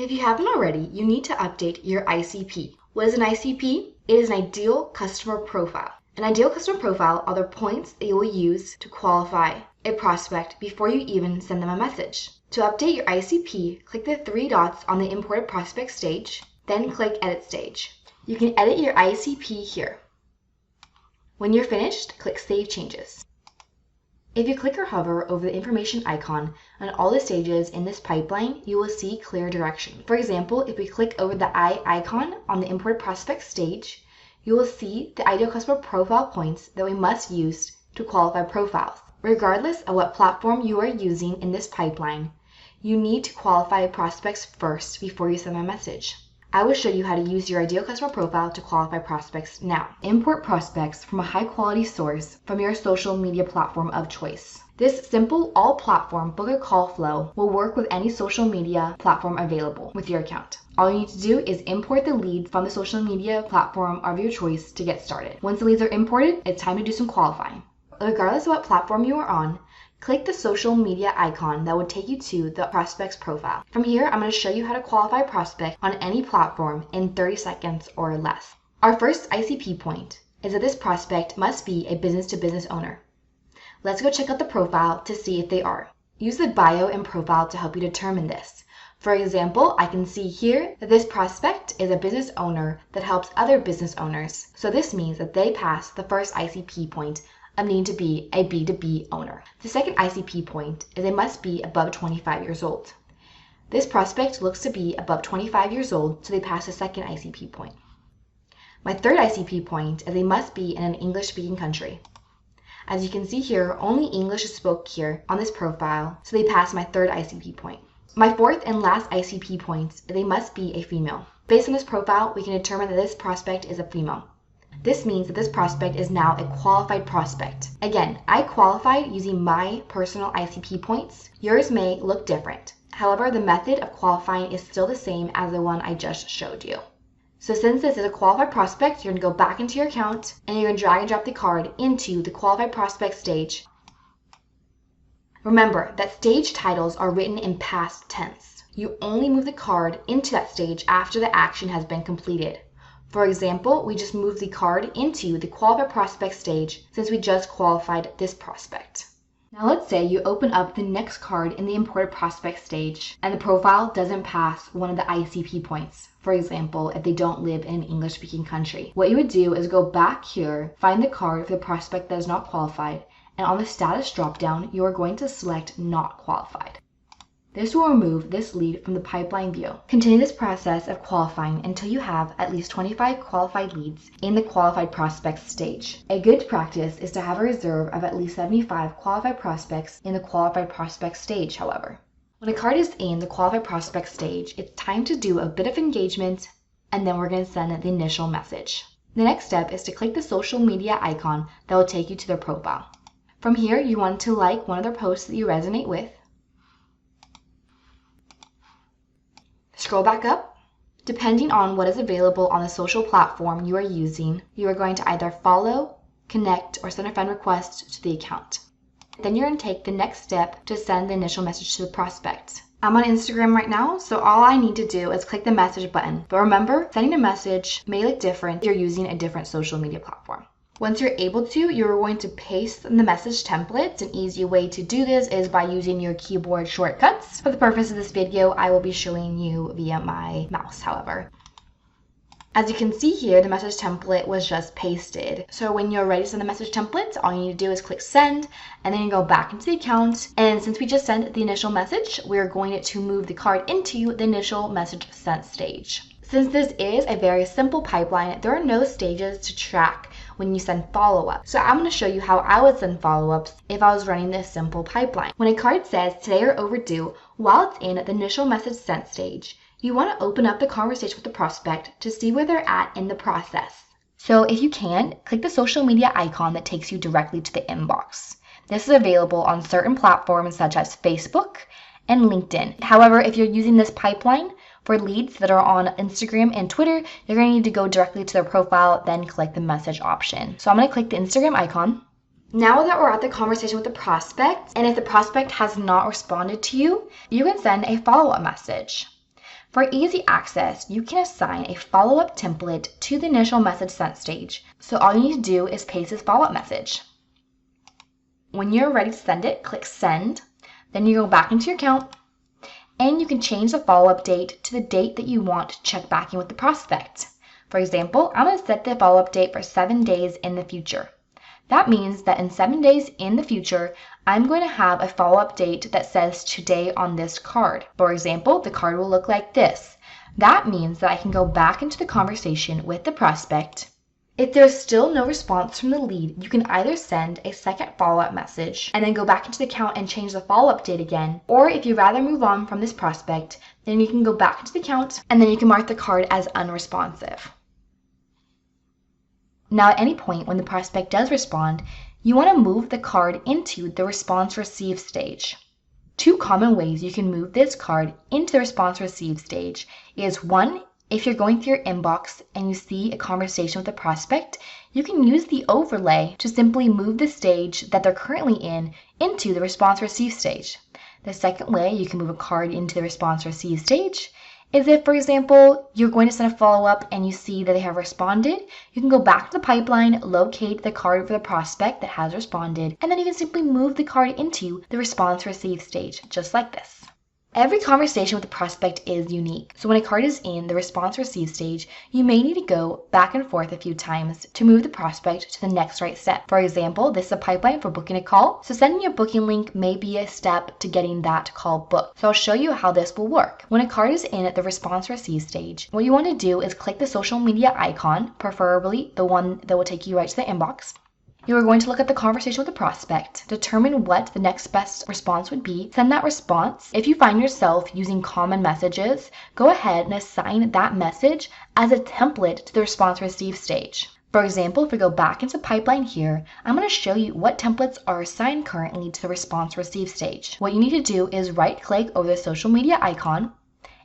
If you haven't already, you need to update your ICP. What is an ICP? It is an ideal customer profile. An ideal customer profile are the points that you will use to qualify a prospect before you even send them a message. To update your ICP, click the three dots on the imported prospect stage, then click Edit Stage. You can edit your ICP here. When you're finished, click Save Changes. If you click or hover over the information icon on all the stages in this pipeline, you will see clear direction. For example, if we click over the eye icon on the imported prospect stage, you will see the ideal customer profile points that we must use to qualify profiles. Regardless of what platform you are using in this pipeline, you need to qualify prospects first before you send a message. I will show you how to use your ideal customer profile to qualify prospects now. Import prospects from a high-quality source from your social media platform of choice. This simple all-platform book a call flow will work with any social media platform available with your account. All you need to do is import the lead from the social media platform of your choice to get started. Once the leads are imported, it's time to do some qualifying. Regardless of what platform you are on, click the social media icon that would take you to the prospect's profile. From here, I'm going to show you how to qualify a prospect on any platform in 30 seconds or less. Our first ICP point is that this prospect must be a business-to-business owner. Let's go check out the profile to see if they are. Use the bio and profile to help you determine this. For example, I can see here that this prospect is a business owner that helps other business owners. So this means that they pass the first ICP point of needing to be a B2B owner. The second ICP point is they must be above 25 years old. This prospect looks to be above 25 years old, so they pass the second ICP point. My third ICP point is they must be in an English-speaking country. As you can see here, only English is spoken here on this profile, so they pass my third ICP point. My fourth and last ICP point is they must be a female. Based on this profile, we can determine that this prospect is a female. This means that this prospect is now a qualified prospect. Again, I qualified using my personal ICP points. Yours may look different. However, the method of qualifying is still the same as the one I just showed you. So since this is a qualified prospect, you're going to go back into your account and you're going to drag and drop the card into the qualified prospect stage. Remember that stage titles are written in past tense. You only move the card into that stage after the action has been completed. For example, we just moved the card into the qualified prospect stage since we just qualified this prospect. Now let's say you open up the next card in the imported prospect stage and the profile doesn't pass one of the ICP points. For example, if they don't live in an English-speaking country. What you would do is go back here, find the card for the prospect that is not qualified, and on the status dropdown, you are going to select not qualified. This will remove this lead from the pipeline view. Continue this process of qualifying until you have at least 25 qualified leads in the qualified prospects stage. A good practice is to have a reserve of at least 75 qualified prospects in the qualified prospect stage, however. When a card is in the qualified prospect stage, it's time to do a bit of engagement, and then we're going to send the initial message. The next step is to click the social media icon that will take you to their profile. From here, you want to like one of their posts that you resonate with. Scroll back up. Depending on what is available on the social platform you are using, you are going to either follow, connect, or send a friend request to the account. Then you're going to take the next step to send the initial message to the prospect. I'm on Instagram right now, so all I need to do is click the message button. But remember, sending a message may look different if you're using a different social media platform. Once you're able to, you're going to paste the message templates. An easy way to do this is by using your keyboard shortcuts. For the purpose of this video, I will be showing you via my mouse, however. As you can see here, the message template was just pasted. So when you're ready to send the message template, all you need to do is click send, and then you go back into the account. And since we just sent the initial message, we're going to move the card into the initial message sent stage. Since this is a very simple pipeline, there are no stages to track when you send follow-up. So I'm going to show you how I would send follow-ups if I was running this simple pipeline. When a card says today or overdue, while it's in the initial message sent stage, you want to open up the conversation with the prospect to see where they're at in the process. So if you can, click the social media icon that takes you directly to the inbox. This is available on certain platforms such as Facebook and LinkedIn. However, if you're using this pipeline for leads that are on Instagram and Twitter, you're going to need to go directly to their profile, then click the message option. So I'm going to click the Instagram icon. Now that we're at the conversation with the prospect, and if the prospect has not responded to you, you can send a follow-up message. For easy access, you can assign a follow-up template to the initial message sent stage. So all you need to do is paste this follow-up message. When you're ready to send it, click send. Then you go back into your account and you can change the follow-up date to the date that you want to check back in with the prospect. For example, I'm going to set the follow-up date for 7 days in the future. That means that in 7 days in the future, I'm going to have a follow-up date that says today on this card. For example, the card will look like this. That means that I can go back into the conversation with the prospect. If there's still no response from the lead, you can either send a second follow-up message and then go back into the account and change the follow-up date again. Or if you'd rather move on from this prospect, then you can go back into the account and then you can mark the card as unresponsive. Now, at any point when the prospect does respond, you want to move the card into the response receive stage. 2 common ways you can move this card into the response receive stage is 1, if you're going through your inbox and you see a conversation with a prospect, you can use the overlay to simply move the stage that they're currently in into the response receive stage. The second way you can move a card into the response receive stage is if, for example, you're going to send a follow-up and you see that they have responded, you can go back to the pipeline, locate the card for the prospect that has responded, and then you can simply move the card into the response receive stage, just like this. Every conversation with the prospect is unique, so when a card is in the response receive stage, you may need to go back and forth a few times to move the prospect to the next right step. For example, this is a pipeline for booking a call, so sending a booking link may be a step to getting that call booked. So I'll show you how this will work. When a card is in at the response receive stage, what you want to do is click the social media icon, preferably the one that will take you right to the inbox. You are going to look at the conversation with the prospect, determine what the next best response would be, send that response. If you find yourself using common messages, go ahead and assign that message as a template to the response receive stage. For example, if we go back into pipeline here, I'm going to show you what templates are assigned currently to the response receive stage. What you need to do is right click over the social media icon.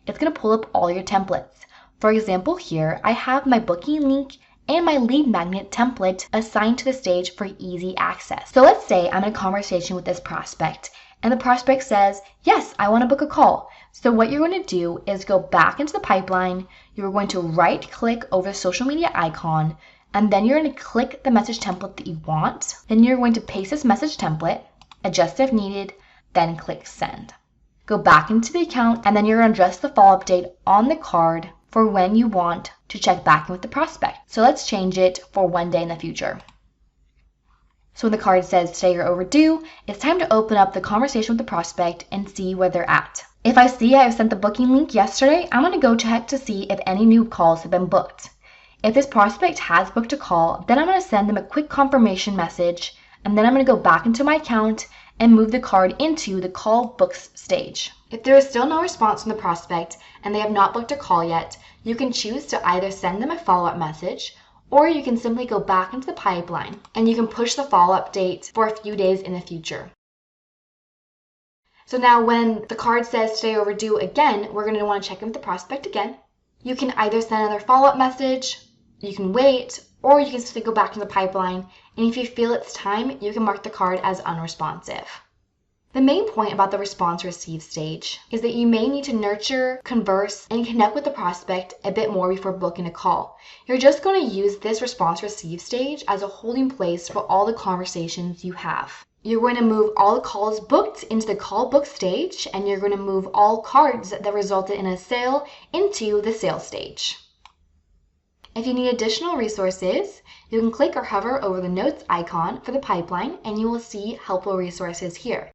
It's going to pull up all your templates. For example, here I have my booking link and my lead magnet template assigned to the stage for easy access. So let's say I'm in a conversation with this prospect and the prospect says, yes, I want to book a call. So what you're going to do is go back into the pipeline, you're going to right click over the social media icon, and then you're going to click the message template that you want. Then you're going to paste this message template, adjust if needed, then click send. Go back into the account and then you're going to adjust the follow-up date on the card for when you want to check back in with the prospect. So let's change it for 1 day in the future. So when the card says today you're overdue, it's time to open up the conversation with the prospect and see where they're at. If I see I've sent the booking link yesterday, I'm going to go check to see if any new calls have been booked. If this prospect has booked a call, then I'm going to send them a quick confirmation message, and then I'm going to go back into my account and move the card into the call books stage. If there is still no response from the prospect and they have not booked a call yet, you can choose to either send them a follow-up message or you can simply go back into the pipeline and you can push the follow-up date for a few days in the future. So now when the card says today overdue again, we're going to want to check in with the prospect again. You can either send another follow-up message, you can wait, or you can simply go back to the pipeline, and if you feel it's time, you can mark the card as unresponsive. The main point about the response receive stage is that you may need to nurture, converse, and connect with the prospect a bit more before booking a call. You're just going to use this response receive stage as a holding place for all the conversations you have. You're going to move all the calls booked into the call book stage, and you're going to move all cards that resulted in a sale into the sale stage. If you need additional resources, you can click or hover over the notes icon for the pipeline and you will see helpful resources here.